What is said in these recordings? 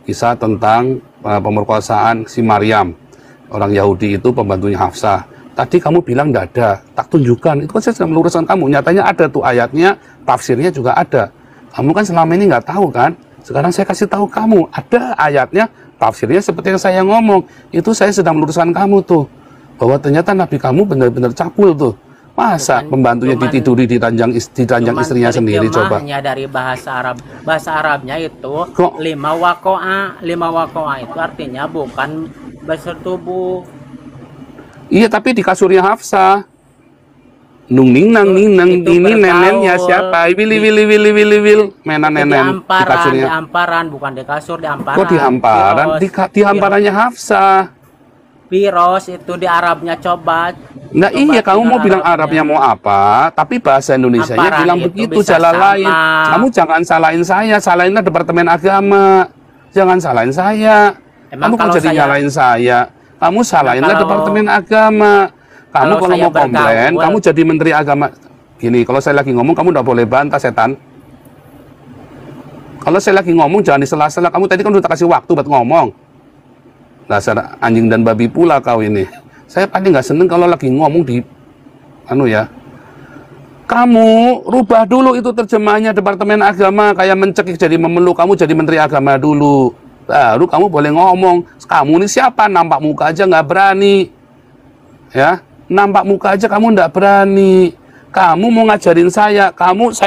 kisah tentang pemerkosaan si Maryam, orang Yahudi itu pembantunya Hafsah. Tadi kamu bilang tidak ada, tak tunjukkan. Itu kan saya sedang meluruskan kamu. Nyatanya ada tuh ayatnya, tafsirnya juga ada. Kamu kan selama ini nggak tahu kan? Sekarang saya kasih tahu kamu, ada ayatnya, tafsirnya seperti yang saya ngomong. Itu saya sedang meluruskan kamu tuh, bahwa ternyata Nabi kamu benar-benar cabul tuh. Masa pembantunya ditiduri di ranjang istrinya sendiri, coba. Hanya dari bahasa Arab. Bahasa Arabnya itu Kok? lima wakoa itu artinya bukan bersetubuh. Iya, tapi di kasurnya Hafsah. Nung ning nang ning nang ini nenennya siapa? Wil. Mena nenen di kasurnya. Di hamparan, bukan di kasur, di hamparan. Kok di hamparan? Di hamparannya Hafsah. Piros itu di Arabnya coba. Nah iya, kamu mau bilang Arabnya mau apa, tapi bahasa Indonesianya bilang begitu, jalan lain. Kamu jangan salahin saya, salahinlah Departemen Agama. Jangan salahin saya. Kamu kan jadi nyalain saya. Kamu salahinlah Departemen Agama. Kamu kalau mau komplain, kamu jadi Menteri Agama. Gini, kalau saya lagi ngomong, kamu udah boleh bantah, setan. Kalau saya lagi ngomong, jangan disela-sela. Kamu tadi kan udah kasih waktu buat ngomong. Dasar anjing dan babi pula kau ini. Saya paling nggak seneng kalau lagi ngomong di kamu rubah dulu itu terjemahannya Departemen Agama, kayak mencekik jadi memeluk. Kamu jadi Menteri Agama dulu, baru kamu boleh ngomong. Kamu ini siapa? Nampak muka aja nggak berani, ya? Nampak muka aja kamu nggak berani. Kamu mau ngajarin saya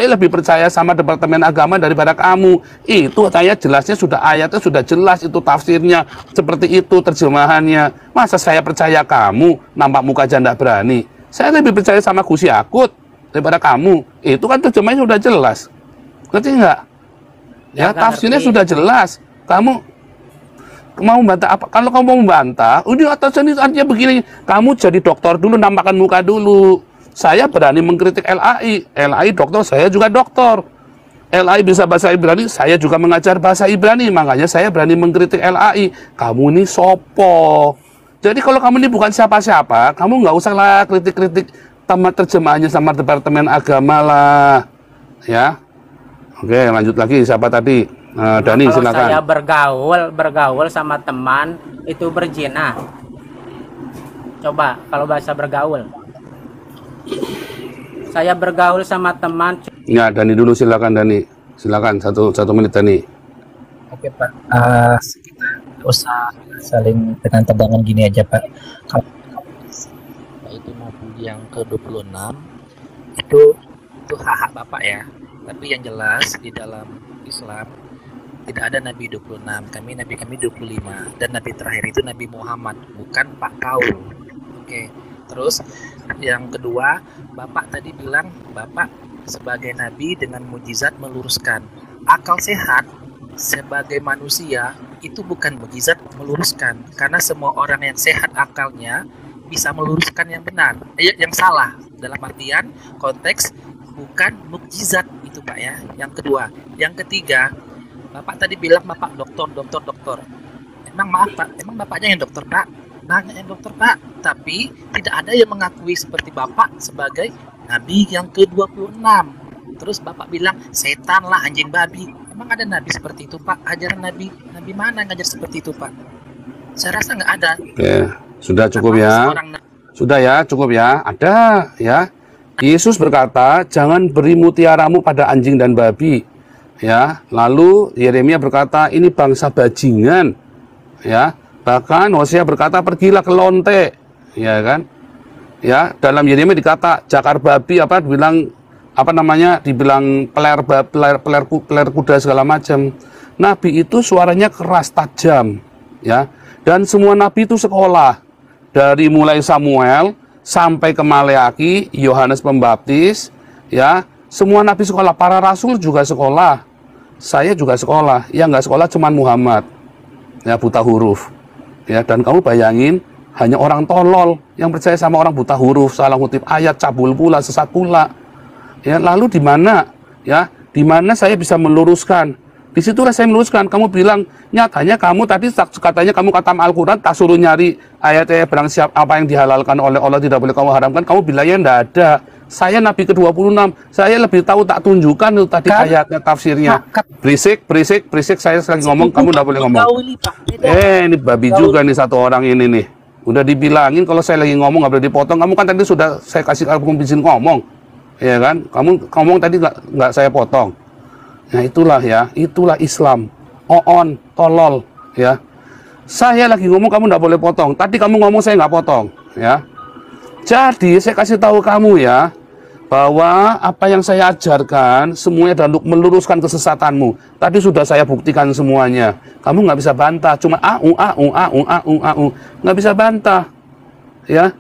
lebih percaya sama Departemen Agama daripada kamu. Itu saya jelasnya sudah, ayatnya sudah jelas, itu tafsirnya seperti itu, terjemahannya. Masa saya percaya kamu, nampak muka aja nggak berani? Saya lebih percaya sama Gusi Akut daripada kamu. Itu kan terjemahannya sudah jelas. Ngerti nggak? Ya, tafsirnya sudah jelas. Kamu mau membantah apa? Kalau kamu mau membantah, udah atas ini artinya begini. Kamu jadi dokter dulu, nampakkan muka dulu. Saya berani mengkritik LAI. LAI dokter, saya juga dokter. LAI bisa bahasa Ibrani, saya juga mengajar bahasa Ibrani. Makanya saya berani mengkritik LAI. Kamu ini sopo. Jadi kalau kamu ini bukan siapa-siapa, kamu nggak usah lah kritik-kritik tamat terjemahannya sama Departemen Agama lah. Ya. Oke, lanjut lagi. Siapa tadi? Dani, kalau silakan. Saya bergaul sama teman itu berzina. Coba kalau bahasa bergaul. Saya bergaul sama teman. Ya, Dani dulu, silakan Dani. Silakan satu menit Dani. Oke Pak, kita usah saling dengan tegangan gini aja Pak. Kalau itu Nabi yang ke-26 itu hak Bapak ya. Tapi yang jelas di dalam Islam tidak ada Nabi 26, Nabi kami 25, dan Nabi terakhir itu Nabi Muhammad, bukan Pak Kaul. Oke. Terus yang kedua, Bapak tadi bilang Bapak sebagai Nabi dengan mukjizat meluruskan. Akal sehat sebagai manusia itu bukan mukjizat meluruskan, karena semua orang yang sehat akalnya bisa meluruskan yang benar, yang salah. Dalam artian konteks bukan mukjizat itu Pak ya. Yang kedua, yang ketiga, Bapak tadi bilang Bapak dokter. Emang maaf Pak, emang Bapaknya yang dokter Pak? Nanya yang dokter Pak, tapi tidak ada yang mengakui seperti Bapak sebagai Nabi yang ke-26. Terus Bapak bilang setan lah, anjing babi. Emang ada Nabi seperti itu Pak? Ajaran Nabi mana ngajar seperti itu Pak? Saya rasa nggak ada. Oke, sudah cukup ya. Sudah ya, cukup ya. Ada ya. Yesus berkata, jangan beri mutiaramu pada anjing dan babi. Ya, lalu Yeremia berkata, ini bangsa bajingan. Ya. Bahkan Hosea berkata, pergilah ke lonte, ya kan? Ya, dalam Yeremia dikata jakar babi dibilang peler kuda segala macam. Nabi itu suaranya keras tajam, ya. Dan semua nabi itu sekolah. Dari mulai Samuel sampai ke Maleaki, Yohanes Pembaptis, ya. Semua nabi sekolah, para rasul juga sekolah. Saya juga sekolah. Yang nggak sekolah cuman Muhammad. Ya, buta huruf. Ya, dan kamu bayangin hanya orang tolol yang percaya sama orang buta huruf, salah kutip ayat, cabul pula, sesat pula. Ya, lalu di mana? Ya, di mana saya bisa meluruskan Disitulah saya meluruskan. Kamu bilang, nyatanya kamu tadi katanya kamu khatam Al-Quran, tak suruh nyari ayat-ayat barang siap apa yang dihalalkan oleh Allah tidak boleh kamu haramkan. Kamu bilangnya enggak ada. Saya Nabi ke-26, saya lebih tahu, tak tunjukkan itu tadi ayatnya, tafsirnya. Berisik, saya lagi ngomong, kamu enggak boleh ngomong. Ini babi juga nih satu orang ini nih. Udah dibilangin kalau saya lagi ngomong nggak boleh dipotong. Kamu kan tadi sudah saya kasih izin ngomong, ya kan? Kamu ngomong tadi nggak saya potong. Nah itulah ya, itulah Islam. Oon, tolol, ya. Saya lagi ngomong kamu nggak boleh potong. Tadi kamu ngomong saya nggak potong, ya. Jadi saya kasih tahu kamu ya, bahwa apa yang saya ajarkan semuanya adalah untuk meluruskan kesesatanmu. Tadi sudah saya buktikan semuanya. Kamu nggak bisa bantah, cuma nggak bisa bantah, ya.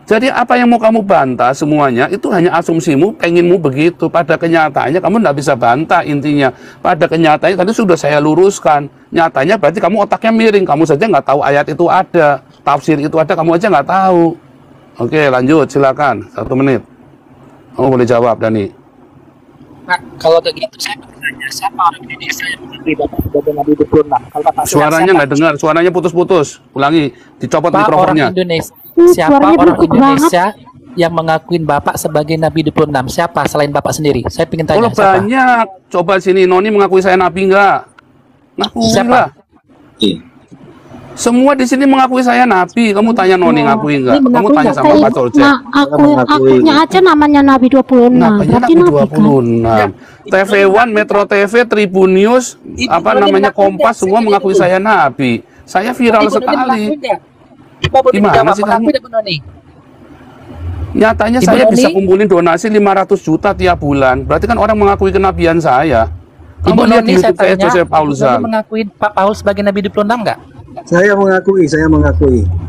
Jadi apa yang mau kamu bantah semuanya itu hanya asumsimu, penginmu begitu. Pada kenyataannya kamu nggak bisa bantah intinya. Pada kenyataannya tadi sudah saya luruskan. Nyatanya berarti kamu otaknya miring. Kamu saja nggak tahu ayat itu ada, tafsir itu ada, kamu aja nggak tahu. Oke, lanjut, silakan. 1 menit. Kamu boleh jawab, Dani. Pak, kalau kayak gitu saya bertanya, siapa orang Indonesia yang mengakui Bapak sebagai Nabi 26? Kalau Bapak Suaranya nggak dengar, suaranya putus-putus. Ulangi, dicopot Pak, mikrofonnya. orang Indonesia, siapa orang Indonesia yang mengakuin Bapak sebagai Nabi 26? Siapa selain Bapak sendiri? Saya ingin tanya. Oh, banyak. Coba sini, Noni mengakui saya Nabi nggak? Ngakui lah. Semua di sini mengakui saya Nabi. Kamu tanya Noni ngakui nggak? Kamu tanya sama Pak Colce. Akunya aja namanya Nabi 26. Namanya Nabi 26. TV One, Metro TV, Tribun News, apa namanya Kompas, semua mengakui saya Nabi. Saya viral sekali. Gimana sih kamu? Nyatanya saya bisa kumpulin donasi 500 juta tiap bulan. Berarti kan orang mengakui kenabian saya. Kamu lihat di YouTube saya Joseph Paulsan. Mengakui Pak Paul sebagai Nabi 26 enggak? Saya mengakui.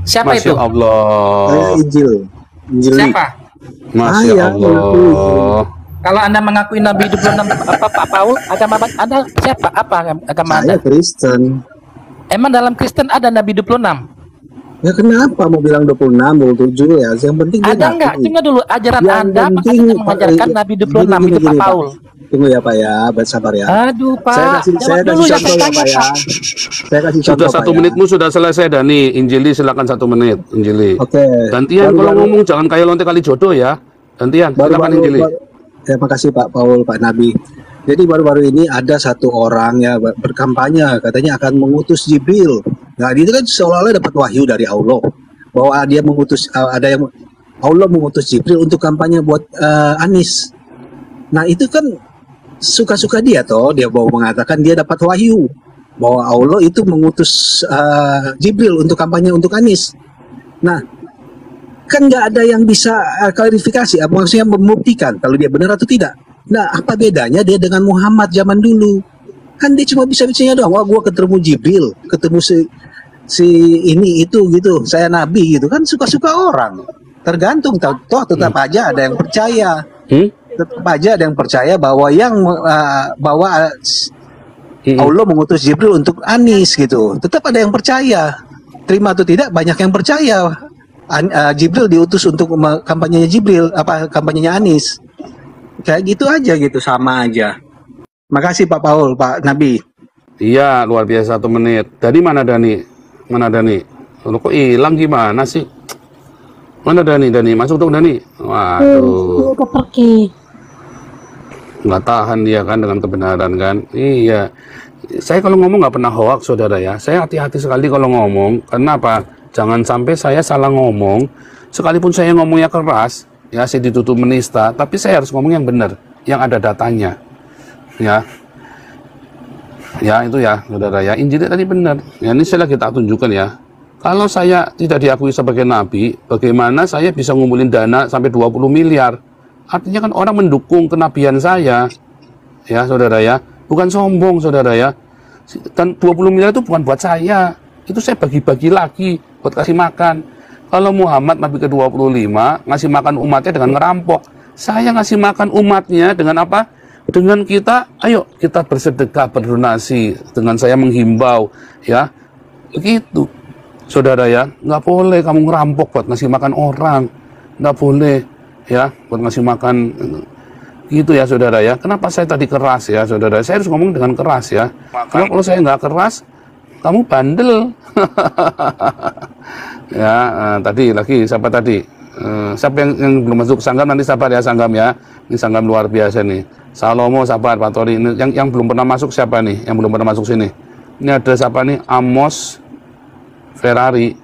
Siapa Masya itu? Allah. Saya Injil. Siapa? Masya Allah. Kalau Anda mengakui Nabi 26 apa Pak Paul, agama Anda siapa? Apa agama Anda? Saya Kristen. Emang dalam Kristen ada Nabi 26? Ya kenapa mau bilang 26, 27 ya? Yang penting dia Ada enggak? ngakui. Tunggu dulu, ajaran Yang Anda penting, makanya mengajarkan Nabi 26 itu Pak Paul. Tunggu ya Pak ya, sabar ya. Aduh Pak, Saya kasih dulu yang contoh ya Pak ya. Saya kasih contoh Sudah 1 Pak ya. menitmu sudah selesai, Dani. Injili silakan 1 menit. Injili. Oke. Gantian kalau ngomong jangan kayak lonte kali jodoh ya. Gantian. Silakan Injili. Terima kasih Pak Paul, Pak Nabi. Jadi baru-baru ini ada satu orang ya berkampanye katanya akan mengutus Jibril. Nah, itu kan seolah-olah dapat wahyu dari Allah bahwa dia mengutus Allah mengutus Jibril untuk kampanye buat Anies. Nah, itu kan suka-suka dia toh, dia mau mengatakan dia dapat wahyu bahwa Allah itu mengutus Jibril untuk kampanye untuk Anies. Nah, kan nggak ada yang bisa klarifikasi, maksudnya membuktikan kalau dia benar atau tidak. Nah, apa bedanya dia dengan Muhammad zaman dulu? Kan dia cuma bisa-bisanya doang, wah gua ketemu Jibril, ketemu si ini itu gitu, saya nabi gitu, kan suka-suka orang. Tergantung, toh tetap aja ada yang percaya. Tetap aja ada yang percaya bahwa Allah mengutus Jibril untuk Anies gitu. Tetap ada yang percaya. Terima atau tidak, banyak yang percaya. Jibril diutus untuk kampanyenya Jibril, kampanyenya Anies. Kayak gitu aja gitu, sama aja. Makasih Pak Paul, Pak Nabi. Iya, luar biasa 1 menit. Dari mana Dani? Mana Dani? Lu kok hilang gimana sih? Mana Dani? Masuk dong Dani. Waduh. Udah pergi. Nggak tahan dia kan dengan kebenaran kan. Iya. Saya kalau ngomong nggak pernah hoax saudara ya. Saya hati-hati sekali kalau ngomong. Karena apa? Jangan sampai saya salah ngomong. Sekalipun saya ngomongnya keras, ya saya dituduh menista. Tapi saya harus ngomong yang benar, yang ada datanya. Ya. Ya itu ya saudara ya. Injil tadi benar. Ya ini saya lagi tak tunjukkan ya. Kalau saya tidak diakui sebagai nabi, bagaimana saya bisa ngumpulin dana sampai 20 miliar? Artinya kan orang mendukung kenabian saya. Ya saudara ya. Bukan sombong saudara ya. Dan 20 miliar itu bukan buat saya. Itu saya bagi-bagi lagi buat kasih makan. Kalau Muhammad Nabi ke-25 ngasih makan umatnya dengan ngerampok. Saya ngasih makan umatnya dengan apa? Dengan kita, ayo kita bersedekah, berdonasi. Dengan saya menghimbau. Ya, begitu. Saudara ya, nggak boleh kamu ngerampok buat ngasih makan orang. Nggak boleh. Ya, buat ngasih makan. Gitu ya saudara ya. Kenapa saya tadi keras ya saudara? Saya harus ngomong dengan keras ya. Karena kalau saya nggak keras, kamu bandel. Ya, tadi lagi siapa tadi? Siapa yang belum masuk Sanggam nanti sabar ya Sanggam ya. Ini Sanggam luar biasa nih. Salomo sabar Pak Tori. Ini yang belum pernah masuk siapa nih? Yang belum pernah masuk sini. Ini ada siapa nih? Amos Ferrari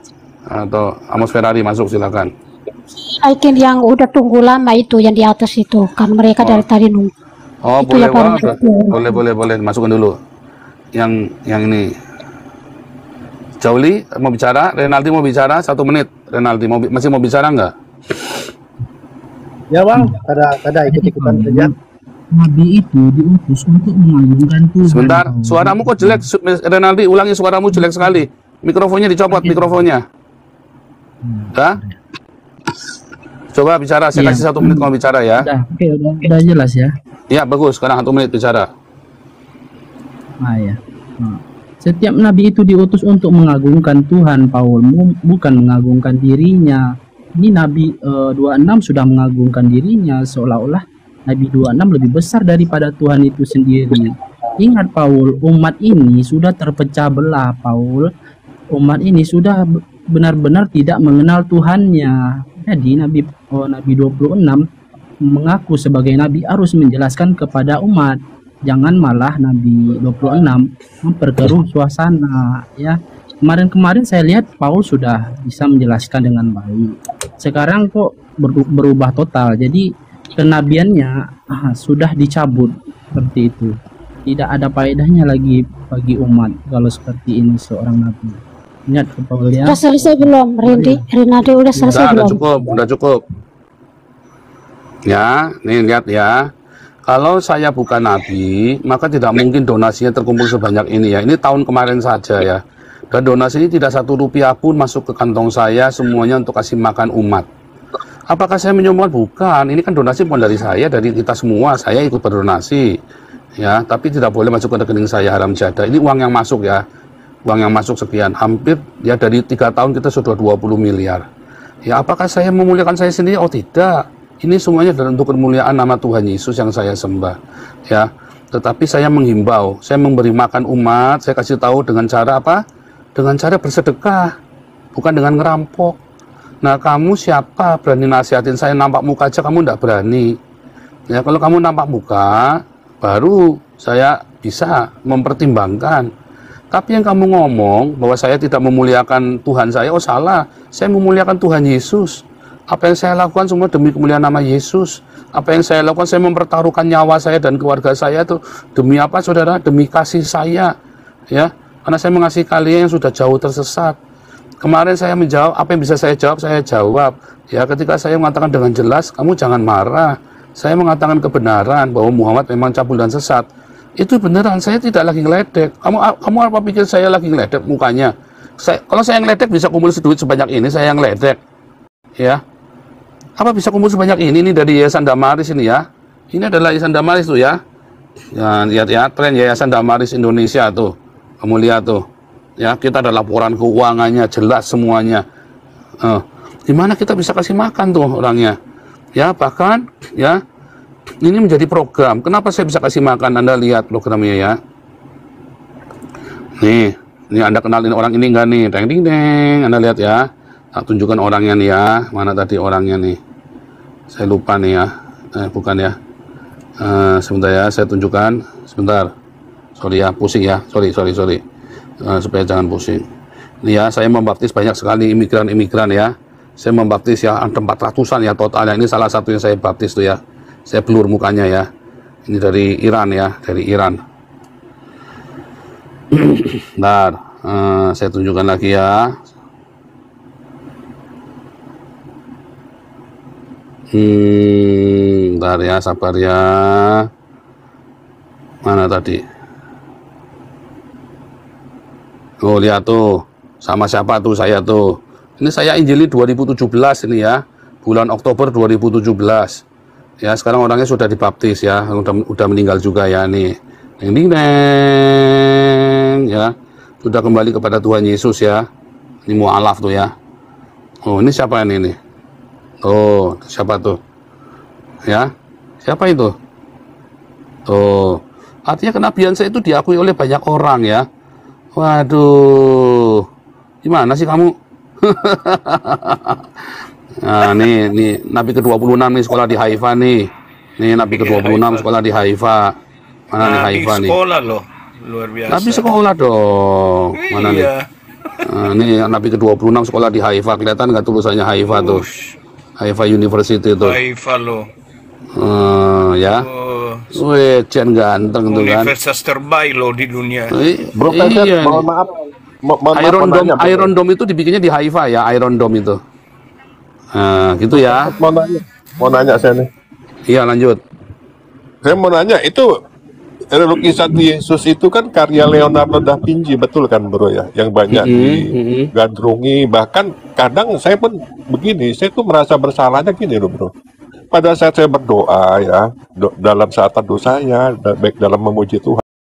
atau Amos Ferrari masuk silakan. Aikin yang udah tunggu lama itu yang di atas itu kan mereka dari tadi nunggu. Oh, Itu boleh, yang baru wah, masuk. boleh, masukkan dulu. Yang ini. Jauli mau bicara, Renaldi mau bicara 1 menit. Renaldi masih mau bicara nggak? Ya bang, ada ikut-ikutan saja. Nabi itu diutus untuk mengagungkan Tuhan. Sebentar, suaramu kok jelek, Renaldi, ulangi suaramu jelek sekali. Mikrofonnya dicopot, mikrofonnya. Dah? Coba bicara, saya kasih 1 menit kamu bicara ya. Udah jelas ya. Ya, bagus, sekarang 1 menit bicara. Ya. Setiap nabi itu diutus untuk mengagungkan Tuhan, Paul, bukan mengagungkan dirinya. Ini Nabi 26 sudah mengagungkan dirinya, seolah-olah Nabi 26 lebih besar daripada Tuhan itu sendiri. Ingat Paul, umat ini sudah terpecah belah, Paul. Umat ini sudah benar-benar tidak mengenal Tuhannya. Jadi Nabi 26 mengaku sebagai Nabi harus menjelaskan kepada umat. Jangan malah Nabi 26 memperkeruh suasana ya. Kemarin saya lihat Paul sudah bisa menjelaskan dengan baik. Sekarang kok berubah total. Jadi kenabiannya sudah dicabut seperti itu. Tidak ada faedahnya lagi bagi umat kalau seperti ini seorang nabi. Ingat Paul ya. Udah selesai belum, Renaldi udah selesai belum? Udah cukup. Ya, nih lihat ya. Kalau saya bukan nabi, maka tidak mungkin donasinya terkumpul sebanyak ini ya. Ini tahun kemarin saja ya. Dan donasi ini tidak 1 rupiah pun masuk ke kantong saya, semuanya untuk kasih makan umat. Apakah saya menyumbang? Bukan. Ini kan donasi bukan dari saya, dari kita semua. Saya ikut berdonasi. Ya, tapi tidak boleh masuk ke rekening saya haram jadah. Ini uang yang masuk ya. Uang yang masuk sekian, hampir ya dari 3 tahun kita sudah 20 miliar. Ya, apakah saya memuliakan saya sendiri? Oh tidak. Ini semuanya adalah untuk kemuliaan nama Tuhan Yesus yang saya sembah. Ya, tetapi saya menghimbau, saya memberi makan umat, saya kasih tahu dengan cara apa? Dengan cara bersedekah, bukan dengan ngerampok. Nah, kamu siapa berani nasihatin saya nampak muka aja kamu tidak berani. Ya, kalau kamu nampak muka, baru saya bisa mempertimbangkan. Tapi yang kamu ngomong bahwa saya tidak memuliakan Tuhan saya, oh salah. Saya memuliakan Tuhan Yesus. Apa yang saya lakukan semua demi kemuliaan nama Yesus. Apa yang saya lakukan, saya mempertaruhkan nyawa saya dan keluarga saya itu demi apa saudara? Demi kasih saya. Ya, karena saya mengasihi kalian yang sudah jauh tersesat. Kemarin saya menjawab, apa yang bisa saya jawab, saya jawab. Ya, ketika saya mengatakan dengan jelas, kamu jangan marah. Saya mengatakan kebenaran bahwa Muhammad memang cabul dan sesat. Itu beneran, saya tidak lagi ngeledek. Kamu apa pikir saya lagi ngeledek mukanya? Kalau saya ngeledek bisa kumpul duit sebanyak ini, saya yang ngeledek. Ya. Apa bisa kumpul sebanyak ini dari Yayasan Damaris ini ya? Ini adalah Yayasan Damaris tuh ya. Ya, lihat ya, tren Yayasan Damaris Indonesia tuh. Kamu lihat tuh. Ya, kita ada laporan keuangannya jelas semuanya. Gimana kita bisa kasih makan tuh orangnya? Ya, bahkan ya ini menjadi program. Kenapa saya bisa kasih makan? Anda lihat programnya ya. Nih, ini Anda kenalin orang ini enggak nih? Deng ding deng. Anda lihat ya. Tak tunjukkan orangnya nih ya. Mana tadi orangnya nih? Saya lupa nih ya. Bukan ya. Sebentar ya, saya tunjukkan. Sebentar. Sorry ya, pusing ya. Sorry. Supaya jangan pusing. Ini ya, saya membaptis banyak sekali imigran-imigran ya. Saya membaptis ya, ada 400-an ya total. Ini salah satu yang saya baptis tuh ya. Saya blur mukanya ya. Ini dari Iran ya, dari Iran. Bentar, saya tunjukkan lagi ya. Bentar ya, sabar ya. Mana tadi? Oh, lihat tuh. Sama siapa tuh saya tuh. Ini saya Injili 2017 ini ya. Bulan Oktober 2017. Ya, sekarang orangnya sudah dibaptis ya. Udah meninggal juga ya nih. Ding ding deng ya. Sudah kembali kepada Tuhan Yesus ya. Ini mualaf tuh ya. Oh, ini siapa ini nih? Oh, siapa tuh? Ya. Siapa itu? Oh, artinya kenabian saya itu diakui oleh banyak orang ya. Waduh, gimana sih kamu? Nah, nih Nabi ke-26 nih sekolah di Haifa nih. Nih Nabi ke-26 sekolah di Haifa. Mana nih Haifa nih? Sekolah loh, luar biasa. Nabi sekolah dong. Mana nih? Iya. Ini Nabi ke-26 sekolah di Haifa. Kelihatan nggak tulisannya Haifa tuh? Haifa University tuh. Haifa loh. Ya. Oh, Wih, Cian ganteng tuh kan. universitas terbaik loh di dunia. Bro Peset, Iya mohon nih. maaf. Mohon maaf, Iron mau Dome, nanya, Bro. Iron Dome itu dibikinnya di Haifa ya, Iron Dome itu. Nah, gitu ya. Mau nanya saya nih. Iya, lanjut. Saya mau nanya, itu lukisan Yesus itu kan karya Leonardo da Vinci, betul kan bro ya? Yang banyak digandrungi, bahkan kadang saya pun begini, saya tuh merasa bersalahnya gini loh bro. Pada saat saya berdoa ya, dalam saat teduh saya, baik dalam memuji Tuhan,